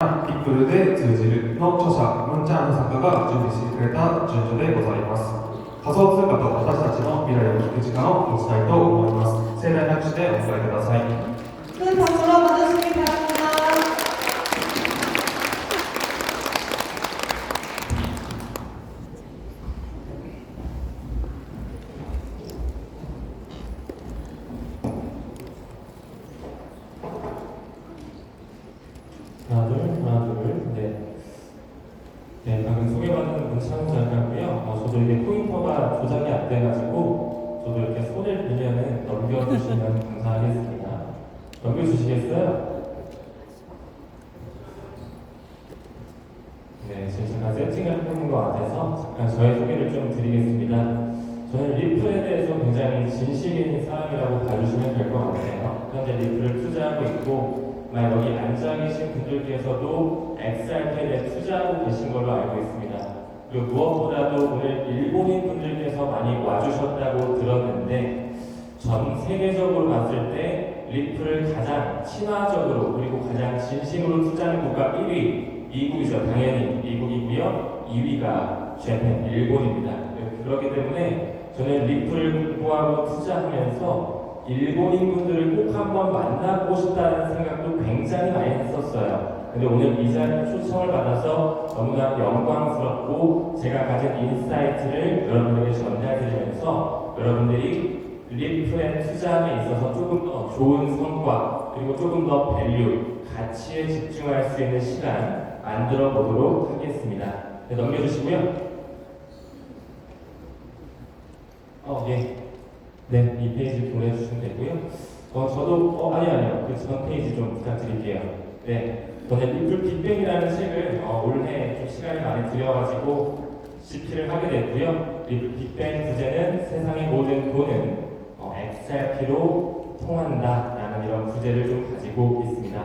リップルで通じるの著者、ムンチャン作家が準備してくれた順序でございます。仮想通貨と私たちの未来を聞く時間を持ちたいと思います。盛大な拍手でお迎えください。큰 박수로 받으시기 바랍니다. 하나, 둘, 네, 방금 소개받은 문창훈 작가고요. 저도 이게 포인터가 조작이 안 돼가지고 저도 이렇게 손을 빌면은 넘겨주시면 감사하겠습니다. 넘겨주시겠어요? 네, 지금 잠깐 세팅을 해보는 것 같아서 잠깐 저의 소개를 좀 드리겠습니다. 저는 리플에 대해서 굉장히 진실인 사람이라고 봐주시면 될 것 같아요. 현재 리플을 투자하고 있고 여기 앉아 계신 분들께서도 XRP에 투자하고 계신 걸로 알고 있습니다. 그리고 무엇보다도 오늘 일본인 분들께서 많이 와주셨다고 들었는데 전 세계적으로 봤을 때 리플을 가장 친화적으로 그리고 가장 진심으로 투자하는 국가 1위 미국이죠. 당연히 미국이고요. 2위가 재팬 일본입니다. 그렇기 때문에 저는 리플을 공부하고 투자하면서 일본인 분들을 꼭 한번 만나고 싶다는 생각도 굉장히 많이 했었어요. 근데 오늘 이 자리에 초청을 받아서 너무나 영광스럽고 제가 가진 인사이트를 여러분들에게 전달드리면서 여러분들이 리플에 투자함에 있어서 조금 더 좋은 성과 그리고 조금 더 밸류, 가치에 집중할 수 있는 시간 만들어 보도록 하겠습니다. 네, 넘겨주시고요. 네, 이 페이지 보내주시면 되고요. 저도, 아니요. 그 전 페이지 좀 부탁드릴게요. 네, 저는 리플 빅뱅이라는 책을 올해 좀 시간이 많이 들여가지고 집필을 하게 됐고요. 리플 빅뱅 부제는 세상의 모든 돈은 XRP로 통한다라는 이런 부제를 좀 가지고 있습니다.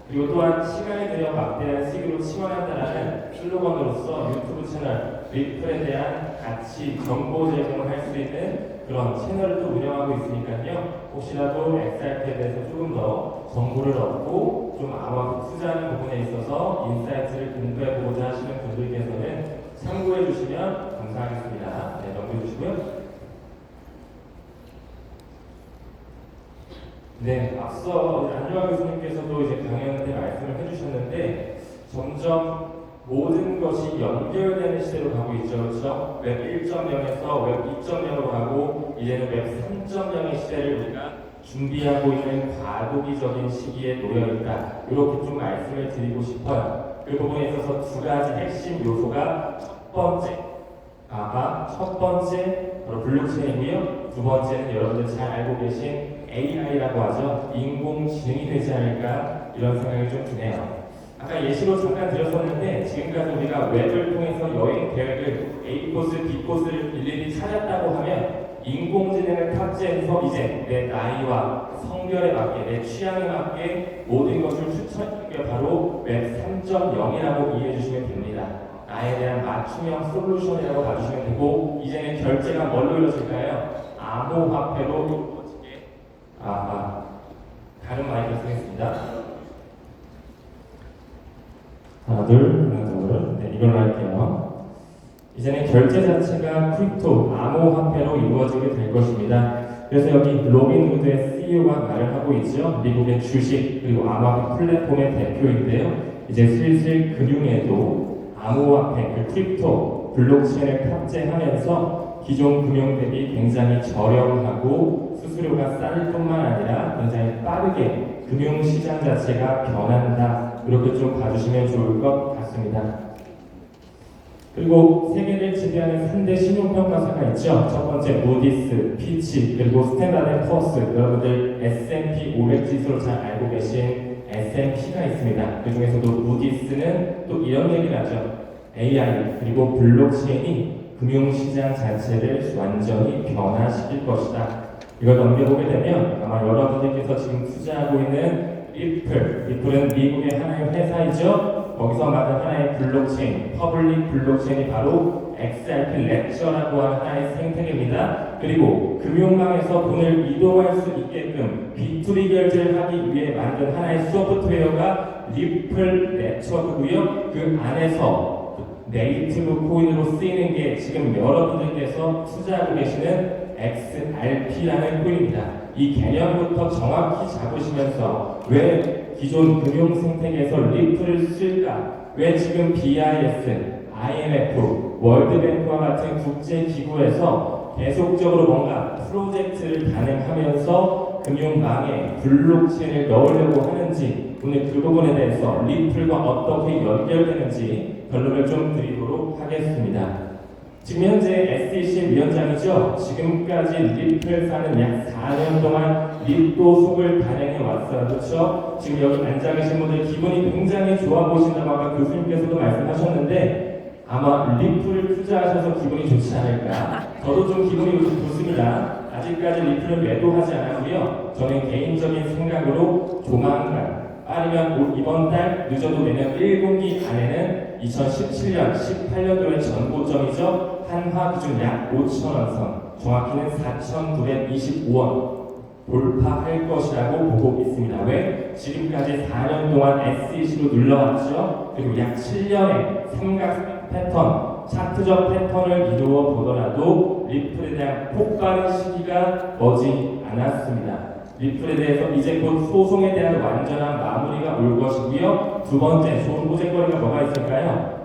그리고 또한 시간이 들여 막대한 시기로 치환한다라는 슬로건으로서 유튜브 채널 리플에 대한 가치, 정보 제공을 할 수 있는 그런 채널을 또 운영하고 있으니까요. 혹시라도 XRP에 대해서 조금 더 정보를 얻고 좀 암호화폐 투자하는 부분에 있어서 인사이트를 공부해보고자 하시는 분들께서는 참고해 주시면 감사하겠습니다. 네, 넘겨주시고요. 네, 앞서 안유아 교수님께서도 이제 강연 때 말씀을 해주셨는데 점점 모든 것이 연결되는 시대로 가고 있죠. 그렇죠? 웹 1.0에서 웹 2.0으로 가고 이제는 웹 3.0의 시대를 우리가 준비하고 있는 과도기적인 시기에 놓여 있다. 이렇게 좀 말씀을 드리고 싶어요. 그 부분에 있어서 두 가지 핵심 요소가 첫 번째 바로 블록체인이고요. 두 번째는 여러분들 잘 알고 계신 AI라고 하죠. 인공지능이 되지 않을까 이런 생각이 좀 드네요. 아까 예시로 잠깐 드렸었는데 지금까지 우리가 웹을 통해서 여행 계획을 A코스, B코스를 일일이 찾았다고 하면 인공지능을 탑재해서 이제 내 나이와 성별에 맞게 내 취향에 맞게 모든 것을 추천하는 게 바로 웹 3.0이라고 이해해 주시면 됩니다. 나에 대한 맞춤형 솔루션이라고 봐주시면 되고 이제는 결제가 뭘로 이루어질까요? 암호화폐로 이루어지게 다른 마이크를 쓰겠습니다. 하나, 둘. 네, 이걸로 할게요. 이제는 결제 자체가 크립토, 암호화폐로 이루어지게 될 것입니다. 그래서 여기 로빈후드의 CEO가 말을 하고 있죠. 미국의 주식 그리고 암호화폐 플랫폼의 대표인데요. 이제 슬슬 금융에도 암호화폐, 그 크립토, 블록체인을 탑재하면서 기존 금융 대비 굉장히 저렴하고 수수료가 쌀 뿐만 아니라 굉장히 빠르게 금융시장 자체가 변한다. 이렇게 좀 봐주시면 좋을 것 같습니다. 그리고 세계를 지배하는 3대 신용평가사가 있죠. 첫 번째 무디스, 피치, 그리고 스탠다드 퍼스, 여러분들 S&P 500 지수로 잘 알고 계신 S&P가 있습니다. 그 중에서도 무디스는 또 이런 얘기를 하죠. AI 그리고 블록체인이 금융시장 자체를 완전히 변화시킬 것이다. 이걸 넘겨보게 되면 아마 여러분들께서 지금 투자하고 있는 리플은 미국의 하나의 회사이죠. 거기서 만든 하나의 블록체인, 퍼블릭 블록체인이 바로 XRP 렉처라고 하는 하나의 생태계입니다. 그리고 금융망에서 돈을 이동할 수 있게끔 B2B 결제를 하기 위해 만든 하나의 소프트웨어가 리플 네트워크고요. 그 안에서 네이티브 코인으로 쓰이는 게 지금 여러분들께서 투자하고 계시는 XRP라는 코인입니다. 이 개념부터 정확히 잡으시면서 왜 기존 금융 생태계에서 리플을 쓸까? 왜 지금 BIS, IMF, 월드뱅크와 같은 국제기구에서 계속적으로 뭔가 프로젝트를 단행하면서 금융망에 블록체인을 넣으려고 하는지 오늘 그 부분에 대해서 리플과 어떻게 연결되는지 결론을 좀 드리도록 하겠습니다. 지금 현재 SEC 위원장이죠. 지금까지 리플사는 약 4년 동안 립도 속을 단행해 왔어요. 그렇죠? 지금 여기 앉아 계신 분들 기분이 굉장히 좋아 보신다고 아까 교수님께서도 말씀하셨는데 아마 리플을 투자하셔서 기분이 좋지 않을까. 저도 좀 기분이 좋습니다. 아직까지 리플을 매도하지 않았고요. 저는 개인적인 생각으로 조만간 빠르면 이번 달 늦어도 내년 1분기 안에는 2017년, 18년도의 전고점이죠. 한화 기준 약 5,000원 선, 정확히는 4,925원 돌파할 것이라고 보고 있습니다. 왜? 지금까지 4년 동안 SEC로 눌러왔죠. 그리고 약 7년의 삼각 패턴, 차트적 패턴을 이루어 보더라도 리플에 대한 폭발의 시기가 머지 않았습니다. 리플에 대해서 이제 곧 소송에 대한 완전한 마무리가 올 것이고요. 두 번째 소송고쟁거리가 뭐가 있을까요?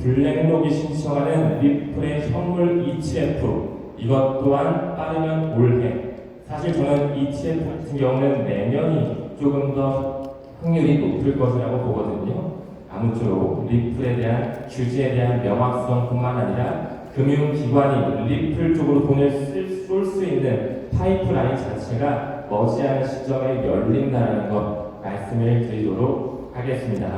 블랙록이 신청하는 리플의 현물 ETF, 이것 또한 빠르면 올해. 사실 저는 ETF 같은 경우는 내년이 조금 더 확률이 높을 것이라고 보거든요. 아무쪼록 리플에 대한 규제에 대한 명확성뿐만 아니라 금융기관이 리플 쪽으로 돈을 쏠 수 있는 파이프라인 자체가 머지않은 시점에 열린다는 것 말씀을 드리도록 하겠습니다.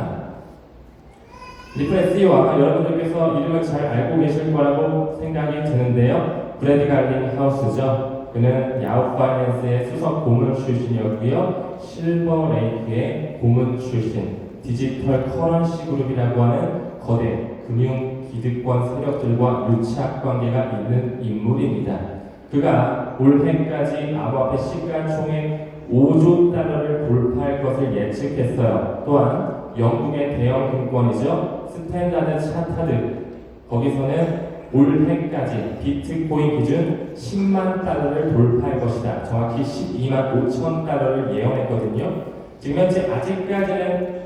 리플 SEO 아마 여러분들께서 이름을 잘 알고 계실 거라고 생각이 드는데요. 브래드 갈링 하우스죠. 그는 야후 파이낸스의 수석 고문 출신이었고요. 실버 레이크의 고문 출신, 디지털 커런시 그룹이라고 하는 거대 금융 기득권 세력들과 유착 관계가 있는 인물입니다. 그가 올해까지 암호화폐 시가총액 5조 달러를 돌파할 것을 예측했어요. 또한 영국의 대형 금권이죠. 스탠다드 차타드, 거기서는 올해까지 비트코인 기준 10만 달러를 돌파할 것이다. 정확히 12만 5천 달러를 예언했거든요. 지금 현재 아직까지는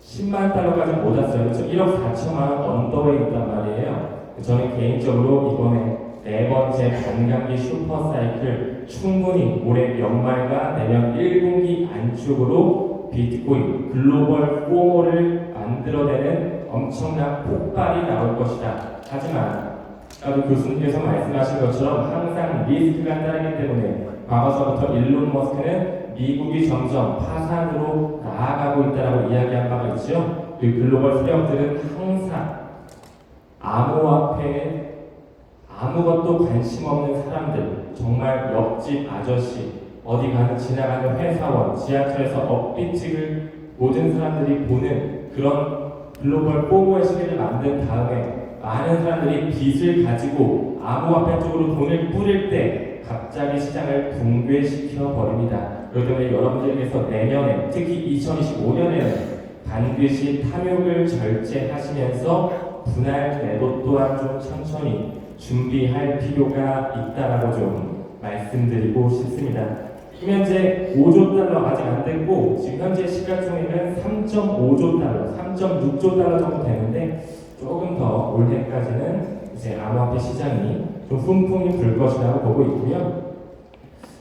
10만 달러까지 못 왔어요. 그렇죠? 1억 4천만 원 언더에 있단 말이에요. 저는 개인적으로 이번에 네 번째 반감기 슈퍼사이클 충분히 올해 연말과 내년 1분기 안쪽으로 비트코인 글로벌 포모를 만들어내는 엄청난 폭발이 나올 것이다. 하지만 아까 교수님께서 말씀하신 것처럼 항상 리스크가 따르기 때문에 과거서부터 일론 머스크는 미국이 점점 파산으로 나아가고 있다고 이야기한 바가 있죠. 그 글로벌 세력들은 항상 암호화폐에 아무것도 관심 없는 사람들, 정말 옆집 아저씨, 어디 가는 지나가는 회사원, 지하철에서 업비트를 모든 사람들이 보는 그런 글로벌 포모의 시기를 만든 다음에 많은 사람들이 빚을 가지고 암호화폐 쪽으로 돈을 뿌릴 때 갑자기 시장을 붕괴시켜 버립니다. 그렇기 때문에 여러분들께서 내년에, 특히 2025년에는 반드시 탐욕을 절제하시면서 분할 매도 또한 좀 천천히 준비할 필요가 있다라고 좀 말씀드리고 싶습니다. 현재 5조 달러 아직 안 됐고 지금 현재 시가총액은 3.5조 달러, 3.6조 달러 정도 되는데 조금 더 올해까지는 이제 암호화폐 시장이 좀 훈풍이 불 것이라고 보고 있고요.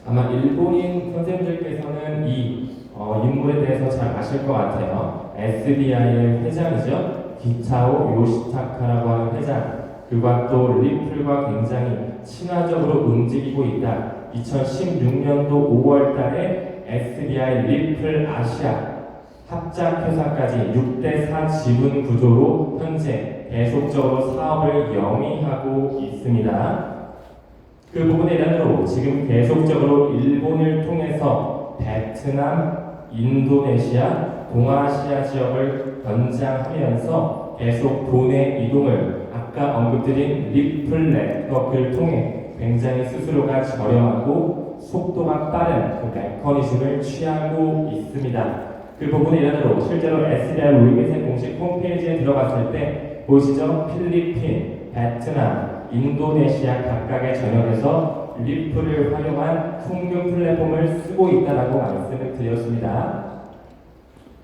아마 일본인 선생님들께서는 이 인물에 대해서 잘 아실 것 같아요. SBI의 회장이죠. 기타오 요시타카라고 하는 회장. 그가 또 리플과 굉장히 친화적으로 움직이고 있다. 2016년도 5월 달에 SBI 리플 아시아 합작회사까지 6대4 지분 구조로 현재 계속적으로 사업을 영위하고 있습니다. 그 부분에 대한 지금 계속적으로 일본을 통해서 베트남, 인도네시아, 동아시아 지역을 연장하면서 계속 돈의 이동을 아까 언급드린 리플 네트워크를 통해 굉장히 스스로가 저렴하고 속도가 빠른 그 메커니즘을 취하고 있습니다. 그 부분은 이런대로 실제로 SBI 리밋의 공식 홈페이지에 들어갔을 때 보시죠. 필리핀, 베트남, 인도네시아 각각의 전역에서 리플을 활용한 통금 플랫폼을 쓰고 있다라고 말씀을 드렸습니다.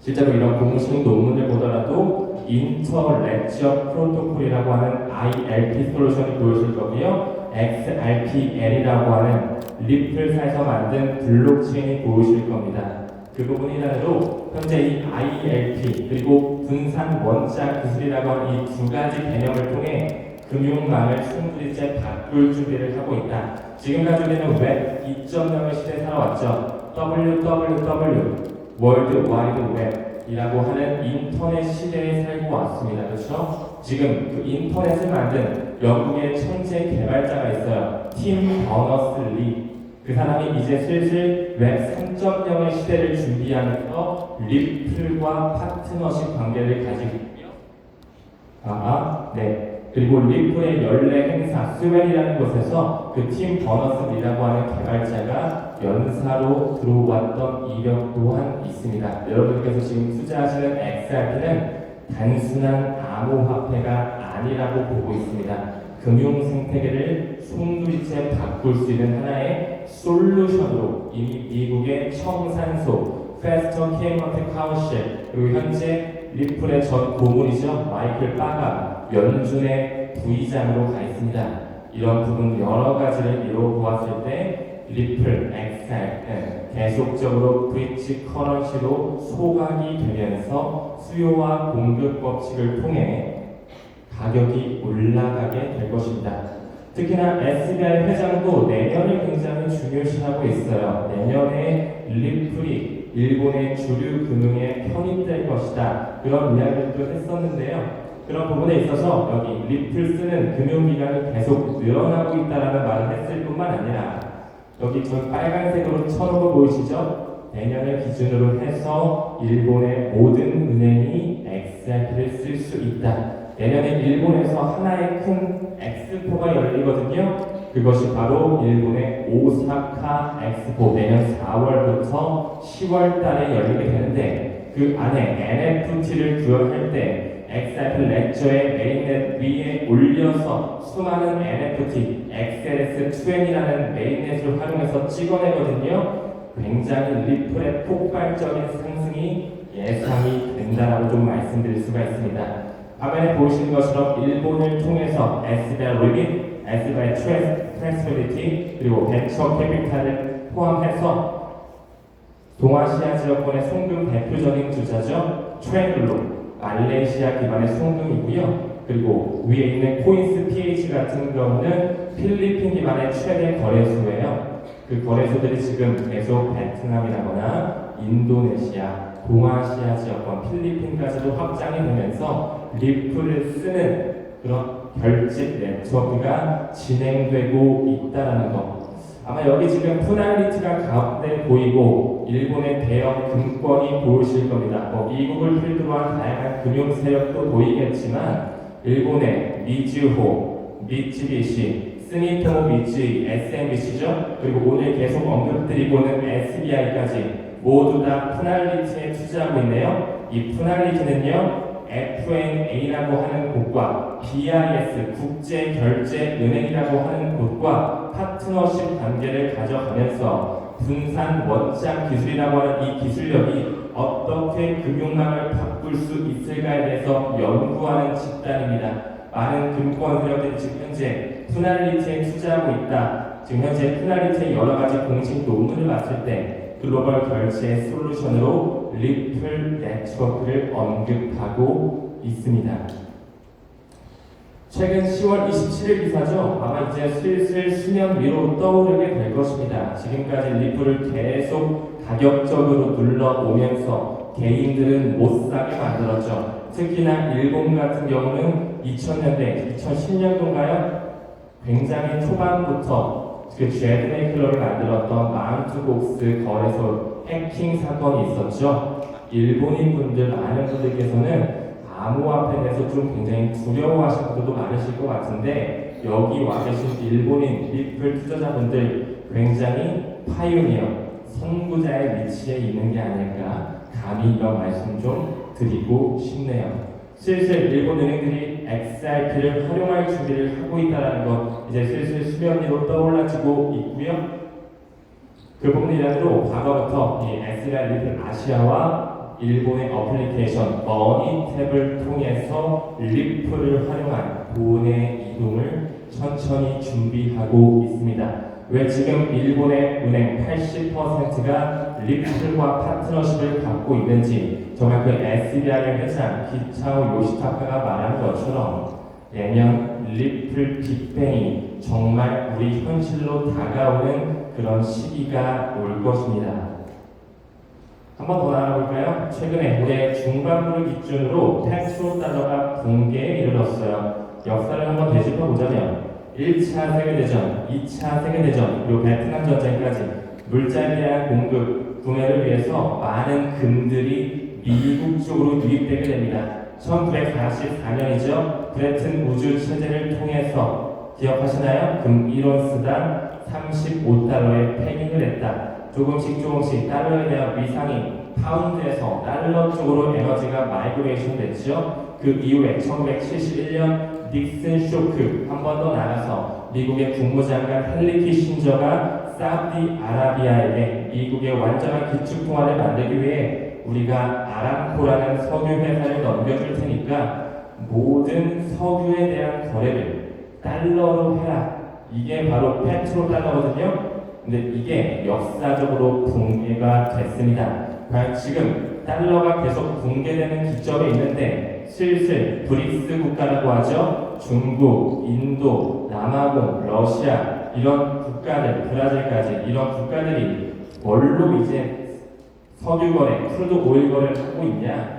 실제로 이런 공식 논문을 보더라도 인터 렉처 프로토콜이라고 하는 ILP 솔루션이 보여줄 거고요. XRPL이라고 하는 리플사에서 만든 블록체인이 보여줄 겁니다. 그 부분이란으로 현재 이 ILP 그리고 분산 원자 기술이라고 하는 이 두 가지 개념을 통해 금융망을 송두리째 바꿀 준비를 하고 있다. 지금까지 우리는 웹 2.0의 시대에 살아왔죠. WWW 월드 와이드 웹이라고 하는 인터넷 시대에 살고 왔습니다. 그렇죠? 지금 그 인터넷을 만든 영국의 천재 개발자가 있어요. 팀 버너스-리. 그 사람이 이제 슬슬 웹 3.0의 시대를 준비하면서 리플과 파트너십 관계를 가지고 있고요. 네. 그리고 리플의 연례 행사 스웨이라는 곳에서 그 팀 버너스-리라고 하는 개발자가 연사로 들어왔던 이력 또한 있습니다. 여러분께서 지금 투자하시는 XRP는 단순한 암호화폐가 아니라고 보고 있습니다. 금융 생태계를 송두리째 바꿀 수 있는 하나의 솔루션으로 이미 미국의 청산소 페스터 케이먼트 카운실 그리고 현재 리플의 전 고문이죠. 마이클 바가 연준의 부의장으로 가 있습니다. 이런 부분 여러 가지를 이루어 보았을 때 리플, XR 계속적으로 브릿지 커런시로 소각이 되면서 수요와 공급 법칙을 통해 가격이 올라가게 될 것입니다. 특히나 SBI 회장도 내년을 굉장히 중요시하고 있어요. 내년에 리플이 일본의 주류 금융에 편입될 것이다. 그런 이야기도 했었는데요. 그런 부분에 있어서 여기 리플 쓰는 금융기관이 계속 늘어나고 있다는 말을 했을 뿐만 아니라 여기 저 빨간색으로 쳐놓은 거 보이시죠? 내년을 기준으로 해서 일본의 모든 은행이 XRP를 쓸 수 있다. 내년에 일본에서 하나의 큰 엑스포가 열리거든요. 그것이 바로 일본의 오사카 엑스포 내년 4월부터 10월 달에 열리게 되는데 그 안에 NFT를 구현할 때 XRP 렉처의 메인넷 위에 올려서 수많은 NFT, XLS20이라는 메인넷을 활용해서 찍어내거든요. 굉장히 리플의 폭발적인 상승이 예상이 된다라고 좀 말씀드릴 수가 있습니다. 화면에 보시는 것처럼 일본을 통해서 SBI 리밋, SBI 트랜스퍼리티 그리고 벤처 캐피탈을 포함해서 동아시아 지역권의 송금 대표적인 투자죠. 트렌글로 말레이시아 기반의 송금이고요. 그리고 위에 있는 코인스 PH 같은 경우는 필리핀 기반의 최대 거래소예요. 그 거래소들이 지금 계속 베트남이라거나 인도네시아, 동아시아 지역권, 필리핀까지도 확장이 되면서 리플을 쓰는 그런 결집 네트워크가 진행되고 있다는 것. 아마 여기 지금 푸날리티가 가운데 보이고 일본의 대형 금권이 보이실 겁니다. 미국을 필두로 한 다양한 금융 세력도 보이겠지만 일본의 미즈호, 미쯔비시, 스미토모 미쯔이, SMBC죠. 그리고 오늘 계속 언급드리고는 SBI까지 모두 다 푸날리티에 투자하고 있네요. 이 푸날리티는요. FNA라고 하는 곳과 BIS 국제결제은행이라고 하는 곳과 파트너십 관계를 가져가면서 분산 원장 기술이라고 하는 이 기술력이 어떻게 금융망을 바꿀 수 있을까에 대해서 연구하는 집단입니다. 많은 금권 세력들이 지금 현재 푸날리티에 투자하고 있다. 지금 현재 푸날리티의 여러 가지 공식 논문을 봤을 때 글로벌 결제 솔루션으로 리플 네트워크를 언급하고 있습니다. 최근 10월 27일 기사죠. 아마 이제 슬슬 수면 위로 떠오르게 될 것입니다. 지금까지 리플을 계속 가격적으로 눌러오면서 개인들은 못 사게 만들었죠. 특히나 일본 같은 경우는 2000년대, 2010년도인가요? 굉장히 초반부터 그 제드메이클러를 만들었던 마운트복스 거래소 해킹 사건이 있었죠. 일본인 분들, 많은 분들께서는 암호화폐에 대해서 좀 굉장히 두려워하시는 분들도 많으실 것 같은데 여기 와 계신 일본인 리플 투자자분들 굉장히 파이오니어, 선구자의 위치에 있는 게 아닐까 감히 이런 말씀 좀 드리고 싶네요. 슬슬 일본 은행들이 XRP를 활용할 준비를 하고 있다는 것 이제 슬슬 수면 위로 떠올라지고 있고요. 그 부분이란으로 과거부터 이 XRP 아시아와 일본의 어플리케이션 머니탭을 통해서 리플을 활용한 돈의 이동을 천천히 준비하고 있습니다. 왜 지금 일본의 은행 80%가 리플과 파트너십을 갖고 있는지 정말 그 SBI 회장 기차오 요시타카가 말한 것처럼 내년 리플 빅뱅이 정말 우리 현실로 다가오는 그런 시기가 올 것입니다. 한번 더 나가볼까요? 최근에 올해 중반부를 기준으로 페트로달러가 붕괴에 이르렀어요. 역사를 한번 되짚어보자면 1차 세계대전, 2차 세계대전, 그리고 베트남 전쟁까지 물자에 대한 공급, 구매를 위해서 많은 금들이 미국 쪽으로 유입되게 됩니다. 1944년이죠. 브레튼 우주 체제를 통해서 기억하시나요? 금 1온스당 35달러에 패닝을 했다. 조금씩 달러에 대한 위상이 파운드에서 달러 쪽으로 에너지가 마이그레이션 됐죠. 그 이후에 1971년 닉슨 쇼크 한 번 더 나가서 미국의 국무장관 헨리 키신저가 사우디아라비아에게 미국의 완전한 기축통화를 만들기 위해 우리가 아람코라는 석유 회사를 넘겨줄 테니까 모든 석유에 대한 거래를 달러로 해라. 이게 바로 페트로달러거든요. 근데 이게 역사적으로 붕괴가 됐습니다. 과연 지금 달러가 계속 붕괴되는 기점에 있는데 슬슬 브릭스 국가라고 하죠. 중국, 인도, 남아공, 러시아 이런 국가들, 브라질까지 이런 국가들이 뭘로 이제 석유 거래, 크루드 오일 거래를 하고 있냐?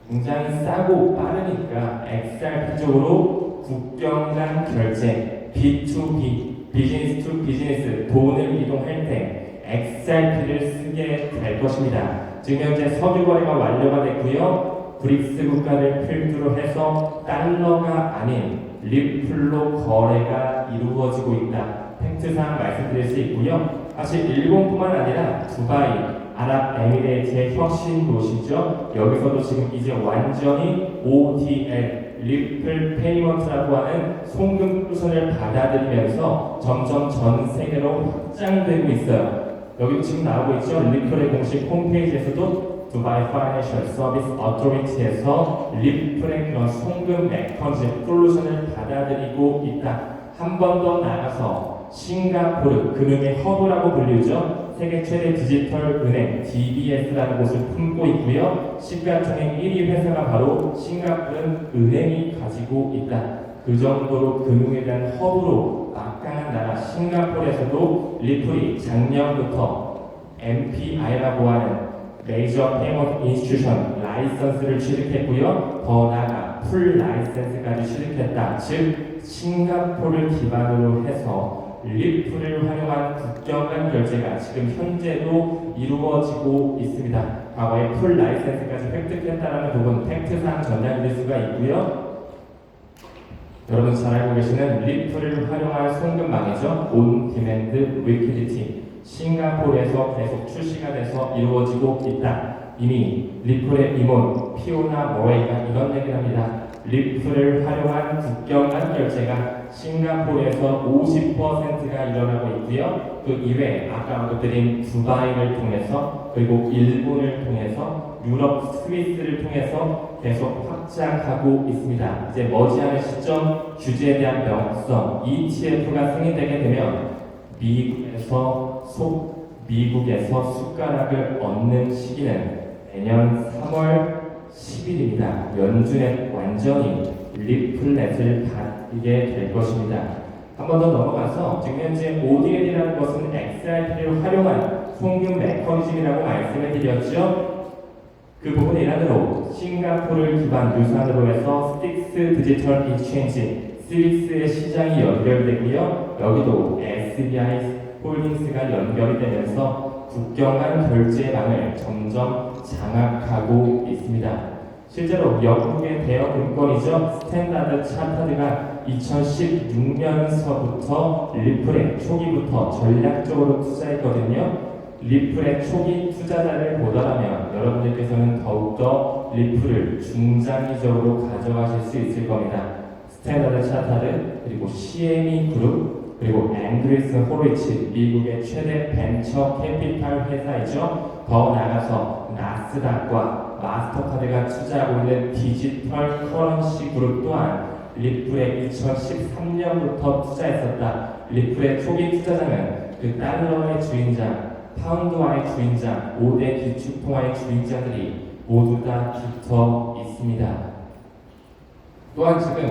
굉장히 싸고 빠르니까 XRP 쪽으로 국경 간 결제, B2B, 비즈니스 투 비즈니스 돈을 이동할 때 XRP를 쓰게 될 것입니다. 지금 현재 석유 거래가 완료가 됐고요. 브릭스 국가를 필두로 해서 달러가 아닌 리플로 거래가 이루어지고 있다. 팩트상 말씀드릴 수 있고요. 사실 일본뿐만 아니라 두바이, 아랍에미레이트의 혁신 도시죠. 여기서도 지금 이제 완전히 ODL, 리플 페이먼트라고 하는 송금 솔루션을 받아들이면서 점점 전 세계로 확장되고 있어요. 여기 지금 나오고 있죠. 리플의 공식 홈페이지에서도 두바이 파이낸셜 서비스 어토리티에서 리플의 그런 송금 메커니즘 솔루션을 받아들이고 있다. 한 번 더 나가서 싱가포르 금융의 허브라고 불리죠. 세계 최대 디지털 은행 DBS라는 곳을 품고 있고요. 시가총액 1위 회사가 바로 싱가포르 은행이 가지고 있다. 그 정도로 금융에 대한 허브로 막강한 나라 싱가포르에서도 리플이 작년부터 MPI라고 하는 메이저 페이먼트 인스티튜션 라이선스를 취득했고요. 더 나아가 풀 라이센스까지 취득했다. 즉 싱가포르를 기반으로 해서 리플을 활용한 국경 간 결제가 지금 현재도 이루어지고 있습니다. 과거에 풀 라이센스까지 획득했다는 부분 팩트상 전달될 수가 있고요. 여러분 잘 알고 계시는 리플을 활용한 송금망이죠. 온 디맨드 리퀴디티. 싱가포르에서 계속 출시가 돼서 이루어지고 있다. 이미 리플의 임원 피오나 머레이가 이런 얘기를 합니다. 리플을 활용한 국경 간 결제가 싱가포르에서 50%가 일어나고 있고요. 그 이외에 아까 언급드린 두바이를 통해서 그리고 일본을 통해서 유럽 스위스를 통해서 계속 확장하고 있습니다. 이제 머지않은 시점 규제에 대한 명확성 ETF가 승인되게 되면 미국에서 숟가락을 얻는 시기는 내년 3월 10일입니다. 연준에 완전히 리플넷을 받게 될 것입니다. 한 번 더 넘어가서 지금 현재 ODL이라는 것은 XRP를 활용한 송금 메커니즘이라고 말씀을 드렸죠. 그 부분의 일환으로 싱가포르를 기반 유산으로 해서 스틱스 디지털 익스체인지 스위스의 시장이 연결되고요. 여기도 SBI 홀딩스가 연결이 되면서 국경 간 결제망을 점점 장악하고 있습니다. 실제로 영국의 대형 금권이죠. 스탠다드 차터드가 2016년서부터 리플에 초기부터 전략적으로 투자했거든요. 리플의 초기 투자자를 보더라면 여러분들께서는 더욱더 리플을 중장기적으로 가져가실 수 있을 겁니다. 스탠다드 차타르, 그리고 CME 그룹, 그리고 앤드리슨 호로이치, 미국의 최대 벤처 캐피탈 회사이죠. 더 나아가서 나스닥과 마스터카드가 투자하고 있는 디지털 커런시 그룹 또한 리플에 2013년부터 투자했었다. 리플의 초기 투자자는 그 달러의 주인장, 파운드화의 주인장, 5대 기축통화의 주인장들이 모두 다 붙어 있습니다. 또한 지금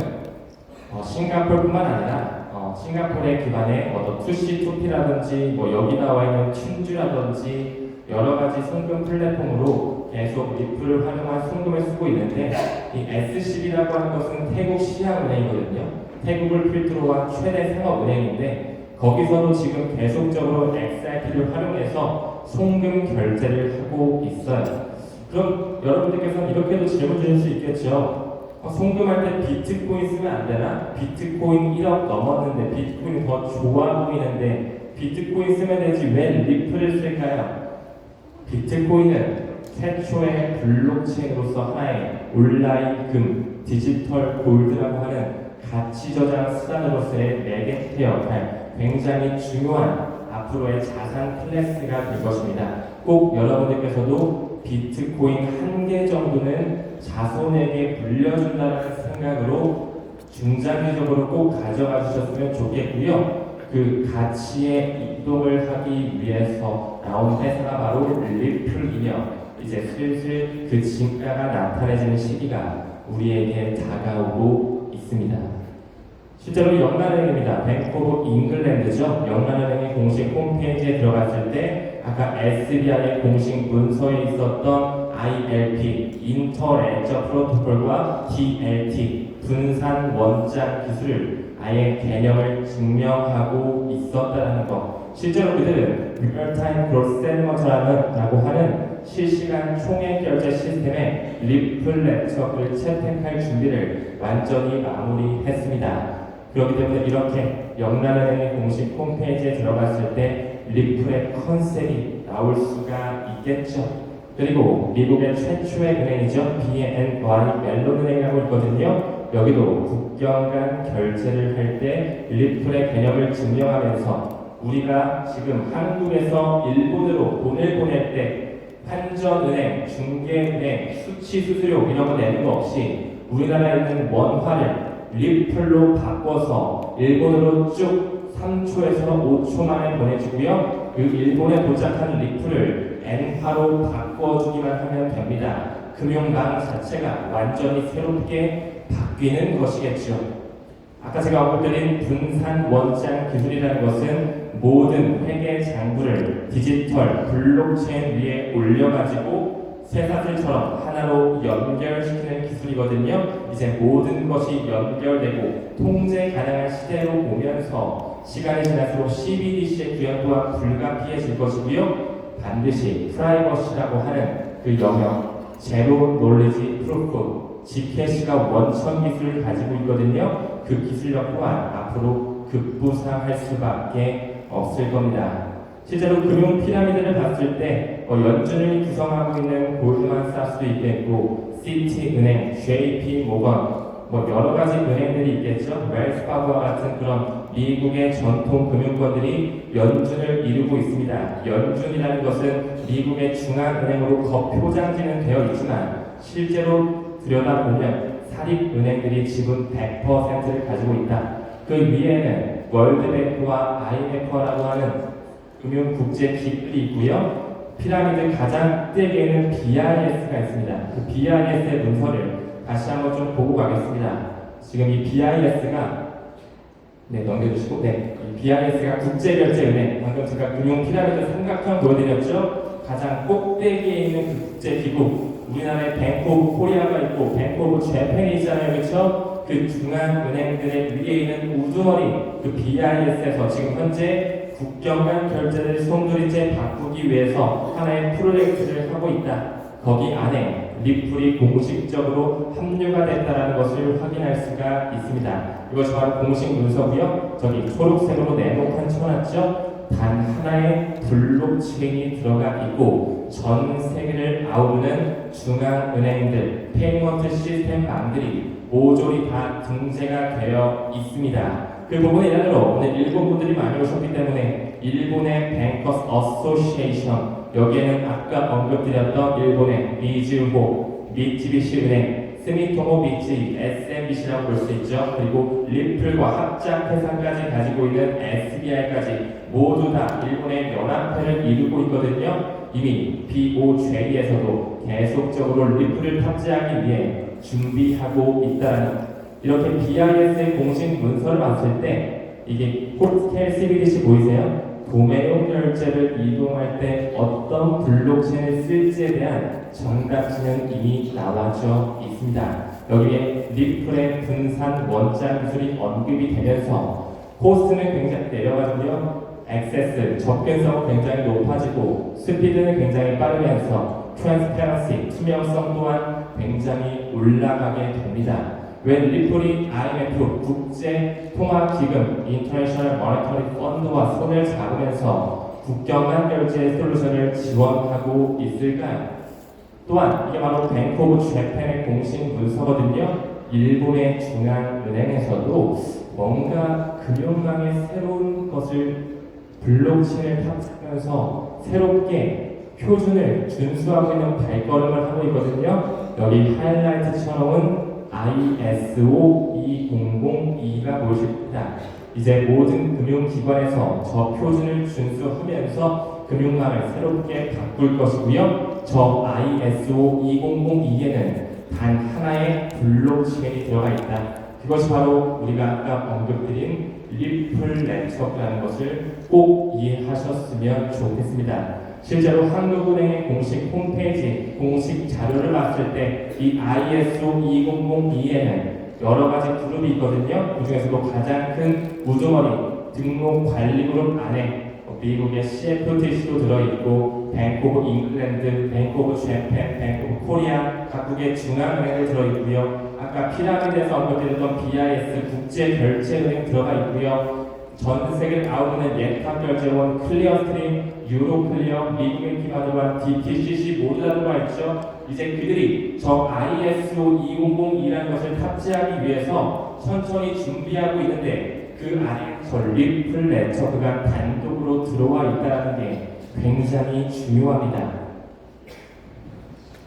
싱가포르뿐만 아니라 싱가포르에 기반의 투시2P라든지 여기 나와 있는 튠즈라든지 여러 가지 송금 플랫폼으로 계속 리플을 활용한 송금을 쓰고 있는데, 이 SCB라고 하는 것은 태국 시향은행이거든요. 태국을 필두로 한 최대 상업은행인데 거기서도 지금 계속적으로 XRP를 활용해서 송금 결제를 하고 있어요. 그럼 여러분들께서는 이렇게도 질문 주실 수 있겠죠. 송금할 때 비트코인 쓰면 안 되나? 비트코인 1억 넘었는데 비트코인이 더 좋아 보이는데 비트코인 쓰면 되지 왜 리플을 쓸까요? 비트코인은 최초의 블록체인으로서 하나의 온라인 금, 디지털 골드라고 하는 가치 저장 수단으로서의 매개체 역할, 굉장히 중요한 앞으로의 자산 클래스가 될 것입니다. 꼭 여러분들께서도 비트코인 1개 정도는 자손에게 물려준다는 생각으로 중장기적으로 꼭 가져가 주셨으면 좋겠고요. 그 가치의 이동을 하기 위해서 나온 회사가 바로 리플이며 이제 슬슬 그 진가가 나타내지는 시기가 우리에게 다가오고 있습니다. 실제로 영란은행입니다. 뱅크 오브 잉글랜드죠. 영란은행의 공식 홈페이지에 들어갔을 때 아까 SBI의 공식 문서에 있었던 ILP, 인터레저 프로토콜과 DLT, 분산 원장 기술을 아예 개념을 증명하고 있었다는 것. 실제로 그들은 Real-Time Gross Settlement라고 하는 실시간 총액 결제 시스템에 리플 네트워크를 채택할 준비를 완전히 마무리했습니다. 그렇기 때문에 이렇게 영란은행의 공식 홈페이지에 들어갔을 때 리플의 컨셉이 나올 수가 있겠죠. 그리고 미국의 최초의 은행이죠. BNY 멜론은행이라고 있거든요. 여기도 국경 간 결제를 할 때 리플의 개념을 증명하면서 우리가 지금 한국에서 일본으로 돈을 보낼 때 환전은행, 중개은행, 수취 수수료 이런 거 내는 거 없이 우리나라에 있는 원화를 리플로 바꿔서 일본으로 쭉 3초에서 5초 만에 보내주고요. 그 일본에 도착한 리플을 엔화로 바꿔주기만 하면 됩니다. 금융망 자체가 완전히 새롭게 바뀌는 것이겠죠. 아까 제가 언급드린 분산 원장 기술이라는 것은 모든 회계 장부를 디지털 블록체인 위에 올려가지고 쇠사슬처럼 하나로 연결시키는 기술이거든요. 이제 모든 것이 연결되고 통제 가능한 시대로 오면서 시간이 지날수록 CBDC의 구현 또한 불가피해질 것이고요. 반드시 프라이버시라고 하는 그 영역, 제로 놀리지 프루프, GPS가 원천 기술을 가지고 있거든요. 그 기술력 또한 앞으로 급부상할 수밖에 없을 겁니다. 실제로 금융 피라미드를 봤을 때 연준을 구성하고 있는 골드만삭스도 있겠고, 시티은행, JP 모건, 여러 가지 은행들이 있겠죠. 웰스파거와 같은 그런 미국의 전통 금융권들이 연준을 이루고 있습니다. 연준이라는 것은 미국의 중앙은행으로 겉표장지는 되어 있지만 실제로 들여다보면 사립은행들이 지분 100%를 가지고 있다. 그 위에는 월드뱅크와 IMF라고 하는 금융국제기구들이 있고요. 피라미드 가장 꼭대기에는 BIS가 있습니다. 그 BIS의 문서를 다시 한번 좀 보고 가겠습니다. 지금 이 BIS가 넘겨주시고, 이 BIS가 국제결제은행, 방금 제가 금융 피라미드 삼각형 보여드렸죠. 가장 꼭대기에 있는 그 국제기구, 우리나라에 뱅크 오브 코리아가 있고 뱅크 오브 재팬이 있잖아요, 그렇죠? 그 중앙은행들의 위에 있는 우두머리, 그 BIS에서 지금 현재 국경 간 결제를 송두리째 바꾸기 위해서 하나의 프로젝트를 하고 있다. 거기 안에 리플이 공식적으로 합류가 됐다는 것을 확인할 수가 있습니다. 이것이 바로 공식 문서고요. 저기 초록색으로 네모칸 쳐놨죠. 단 하나의 블록체인이 들어가 있고 전 세계를 아우르는 중앙은행들, 페이먼트 시스템망들이 모조리 다 등재가 되어 있습니다. 그 부분의 일환으로 오늘 일본 분들이 많이 오셨기 때문에 일본의 뱅커스 어소시에이션, 여기에는 아까 언급드렸던 일본의 미즈호, 미쯔비시 은행, 스미토모 미쯔, SMBC라고 볼 수 있죠. 그리고 리플과 합작회사까지 가지고 있는 SBI까지 모두 다 일본의 연합회를 이루고 있거든요. 이미 BOJ에서도 계속적으로 리플을 탑재하기 위해 준비하고 있다는, 이렇게 BIS의 공식 문서를 봤을 때 이게 폴스케일 CBDC 보이세요? 도매용 결제를 이동할 때 어떤 블록체인을 쓸지에 대한 정답지는 이미 나와져 있습니다. 여기에 리플의 분산 원자 기술이 언급이 되면서 코스트는 굉장히 내려가고요. 액세스, 접근성은 굉장히 높아지고 스피드는 굉장히 빠르면서 트랜스페런시, 투명성 또한 굉장히 올라가게 됩니다. when 리플이 IMF 국제통화기금 인터내셔널 모니터리 펀드와 손을 잡으면서 국경간 결제 솔루션을 지원하고 있을까요? 또한 이게 바로 뱅크 오브 재팬의 공식 문서거든요. 일본의 중앙은행에서도 뭔가 금융망의 새로운 것을 블록체인을 탑재하면서 새롭게 표준을 준수하고 있는 발걸음을 하고 있거든요. 여기 하이라이트 쳐놓은 ISO 2002가 보이십니다. 이제 모든 금융기관에서 저 표준을 준수하면서 금융망을 새롭게 바꿀 것이고요. 저 ISO 2002에는 단 하나의 블록체인이 들어가 있다. 그것이 바로 우리가 아까 언급드린 리플 네트워크라는 것을 꼭 이해하셨으면 좋겠습니다. 실제로 한국은행의 공식 홈페이지, 공식 자료를 봤을 때 이 ISO 2002에는 여러 가지 그룹이 있거든요. 그 중에서도 가장 큰 우두머리 등록 관리 그룹 안에 미국의 CFTC도 들어있고, 뱅크 오브 잉글랜드, 뱅크 오브 재팬, 뱅크 오브 코리아, 각국의 중앙은행이 들어있고요. 아까 피라미드에서 언급드렸던 BIS 국제결제은행 들어가 있고요. 전 세계를 아우르는 예탁결제원 클리어스트림, 유로클리어, 미국의 기반으로 한 DTCC 모두 다 들어가 있죠. 이제 그들이 저 ISO 2002라는 것을 탑재하기 위해서 천천히 준비하고 있는데 그 안에 저 리플 네트워크가 단독으로 들어와 있다는 게 굉장히 중요합니다.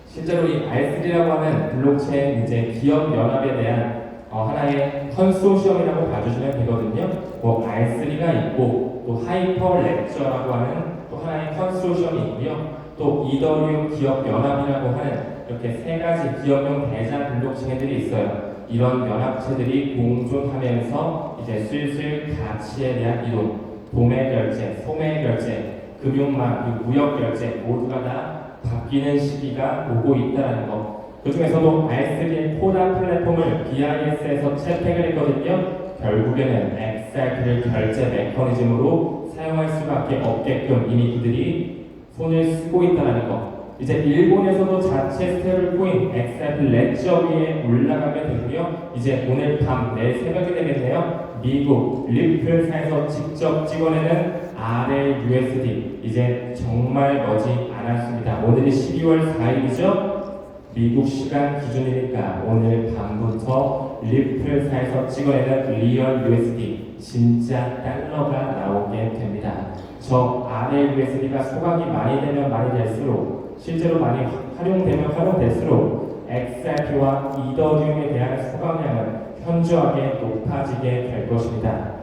실제로 이 R3라고 하는 블록체인 이제 기업 연합에 대한 하나의 컨소시엄이라고 봐주시면 되거든요. 뭐 R3가 있고 또 하이퍼 레저라고 하는 또 하나의 컨소시엄이 있고요. 또 이더리움 기업 연합이라고 하는 이렇게 세 가지 기업용 대자 블록체인들이 있어요. 이런 연합체들이 공존하면서 이제 슬슬 가치에 대한 이동, 도매 결제, 소매 결제, 금융망, 그리고 무역 결제 모두가 다 바뀌는 시기가 오고 있다는 것. 그 중에서도 R3의 코다 플랫폼을 BIS에서 채택을 했거든요. 결국에는 XRP를 결제 메커니즘으로 사용할 수밖에 없게끔 이미 그들이 손을 쓰고 있다는 것. 이제 일본에서도 자체 스테이블코인 XRP 레저 위에 올라가게 되고요. 이제 오늘 밤 내일 새벽이 되겠네요. 미국 리플사에서 직접 찍어내는 RLUSD 이제 정말 머지 않았습니다. 오늘이 12월 4일이죠. 미국 시간 기준이니까 오늘 밤부터 리플사에서 찍어내는 리얼 USD 진짜 달러가 나오게 됩니다. 저 RLUSD가 소각이 많이 되면 많이 될수록 실제로 많이 활용되면 활용될수록 XRP와 이더리움에 대한 소각량은 현저하게 높아지게 될 것입니다.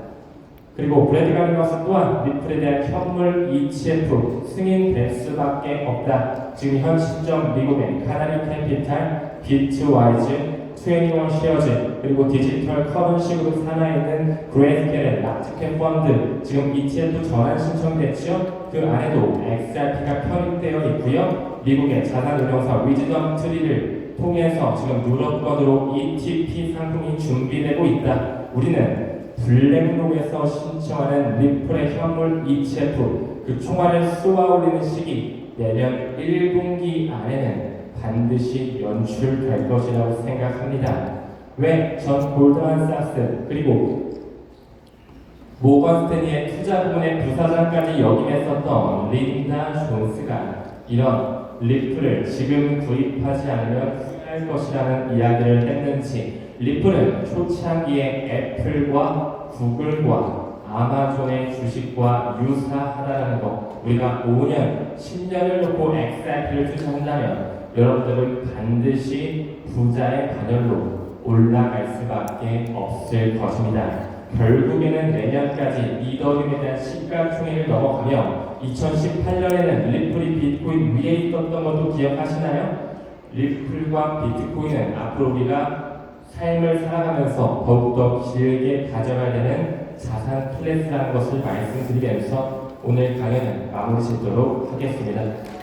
그리고 브래드가 하는 것은 또한 리플에 대한 현물 ETF 승인될 수밖에 없다. 지금 현 시점 미국의 카나리 캐피탈, 비트와이즈, 21 쉐어즈, 그리고 디지털 커런시 그룹 산하에 있는 그레이스케일, 락스캡 펀드 지금 ETF 전환 신청됐죠? 그 안에도 XRP가 편입되어 있고요. 미국의 자산운용사 위즈덤 트리를 통해서 지금 유럽권으로 ETP 상품이 준비되고 있다. 우리는 블랙록에서 신청하는 리플의 현물 ETF 그 총알을 쏘아 올리는 시기 내년 1분기 안에는 반드시 연출될 것이라고 생각합니다. 왜 전 골드만삭스 그리고 모건 스탠리의 투자 부문의 부사장까지 역임했었던 린다 존스가 이런 리플을 지금 구입하지 않으면 후회할 것이라는 이야기를 했는지, 리플은 초창기에 애플과 구글과 아마존의 주식과 유사하다는 것, 우리가 5년, 10년을 놓고 XRP를 투자한다면 여러분들은 반드시 부자의 반열로 올라갈 수밖에 없을 것입니다. 결국에는 내년까지 이더리움에 대한 시가총액을 넘어가며 2018년에는 리플이 비트코인 위에 있었던 것도 기억하시나요? 리플과 비트코인은 앞으로 우리가 삶을 살아가면서 더욱더 길게 가져가야 되는 자산 클래스라는 것을 말씀드리면서 오늘 강연은 마무리 짓도록 하겠습니다.